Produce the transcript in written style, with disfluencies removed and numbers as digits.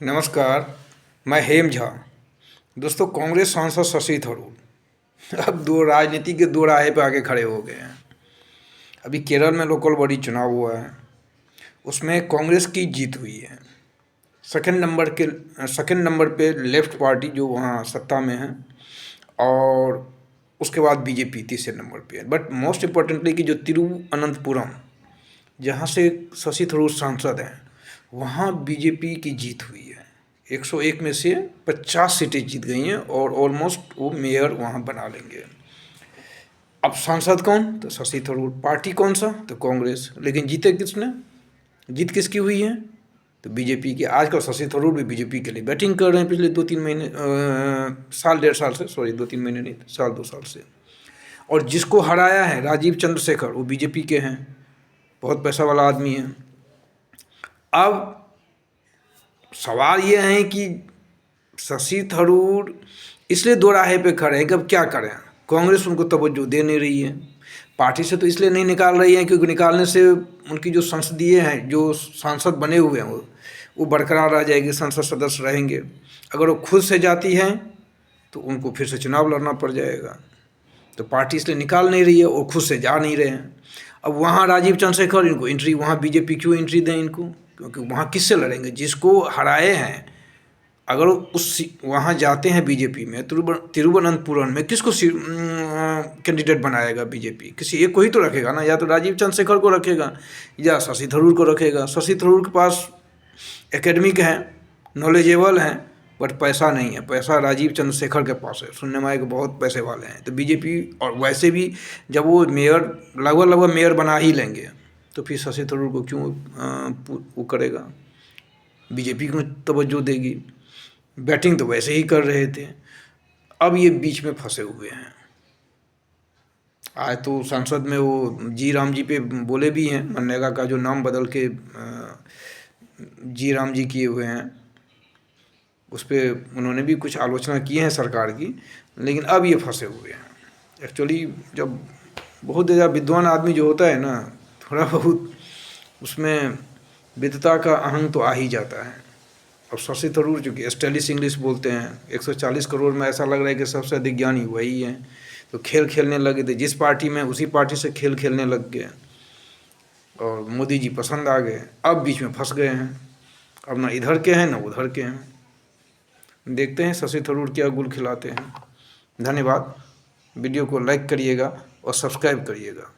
नमस्कार। मैं हेम झा। दोस्तों, कांग्रेस सांसद शशि थरूर अब दो राजनीति के दो राहे पे आके खड़े हो गए हैं। अभी केरल में लोकल बॉडी चुनाव हुआ है, उसमें कांग्रेस की जीत हुई है। सेकंड नंबर पे लेफ्ट पार्टी जो वहाँ सत्ता में है, और उसके बाद बीजेपी तीसरे नंबर पे है। बट मोस्ट इम्पोर्टेंटली कि जो तिरुवनंतपुरम, जहाँ से शशि थरूर सांसद हैं, वहाँ बीजेपी की जीत हुई है। 101 में से 50 सीटें जीत गई हैं और ऑलमोस्ट वो मेयर वहाँ बना लेंगे। अब सांसद कौन? तो शशि थरूर। पार्टी कौन सा? तो कांग्रेस। लेकिन जीते किसने? जीत किसकी हुई है? तो बीजेपी की। आजकल शशि थरूर भी बीजेपी के लिए बैटिंग कर रहे हैं पिछले 2-3 महीने, साल डेढ़ साल से, सॉरी 2-3 महीने नहीं, साल 2 साल से। और जिसको हराया है राजीव चंद्रशेखर, वो बीजेपी के हैं, बहुत पैसा वाला आदमी है। अब सवाल ये है कि शशि थरूर इसलिए दो राहे पे खड़े हैं कि अब क्या करें। कांग्रेस उनको तवज्जो दे नहीं रही है। पार्टी से तो इसलिए नहीं निकाल रही है क्योंकि निकालने से उनकी जो संसदीय हैं, जो सांसद बने हुए हैं, वो बरकरार रह जाएगी, संसद सदस्य रहेंगे। अगर वो खुद से जाती हैं तो उनको फिर से चुनाव लड़ना पड़ जाएगा। तो पार्टी इसलिए निकाल नहीं रही है, वो खुद से जा नहीं रहे हैं। अब वहाँ राजीव चंद्रशेखर, इनको एंट्री, वहाँ बीजेपी क्यों एंट्री दें इनको? क्योंकि वहाँ किससे लड़ेंगे? जिसको हराए हैं, अगर उस वहाँ जाते हैं बीजेपी में, तिरुवनंतपुरम में किसको कैंडिडेट बनाएगा बीजेपी? किसी एक को ही तो रखेगा ना। या तो राजीव चंद्रशेखर को रखेगा या शशि थरूर को रखेगा। शशि थरूर के पास एकेडमिक हैं, नॉलेजेबल हैं, बट पैसा नहीं है। पैसा राजीव चंद्रशेखर के पास है। सुनने में आए कि बहुत पैसे वाले हैं। तो बीजेपी, और वैसे भी जब वो मेयर लगभग मेयर बना ही लेंगे, तो फिर शशि थरूर को क्यों वो करेगा? बीजेपी को तवज्जो देगी। बैटिंग तो वैसे ही कर रहे थे। अब ये बीच में फंसे हुए हैं। आज तो संसद में वो जी राम जी पे बोले भी हैं। मनरेगा का जो नाम बदल के जी राम जी किए हुए हैं, उस पर उन्होंने भी कुछ आलोचना की है सरकार की। लेकिन अब ये फंसे हुए हैं। एक्चुअली जब बहुत ज़्यादा विद्वान आदमी जो होता है ना, थोड़ा बहुत उसमें विद्वता का अहंग तो आ ही जाता है। अब शशि थरूर जो कि स्टाइलिश इंग्लिश बोलते हैं, 140 करोड़ में ऐसा लग रहा है कि सबसे अधिक ज्ञानी वही है। तो खेल खेलने लगे थे जिस पार्टी में, उसी पार्टी से खेल खेलने लग गए और मोदी जी पसंद आ गए। अब बीच में फंस गए हैं। अब ना इधर के हैं ना उधर के हैं। देखते हैं शशि थरूर क्या गुल खिलाते हैं। धन्यवाद। वीडियो को लाइक करिएगा और सब्सक्राइब करिएगा।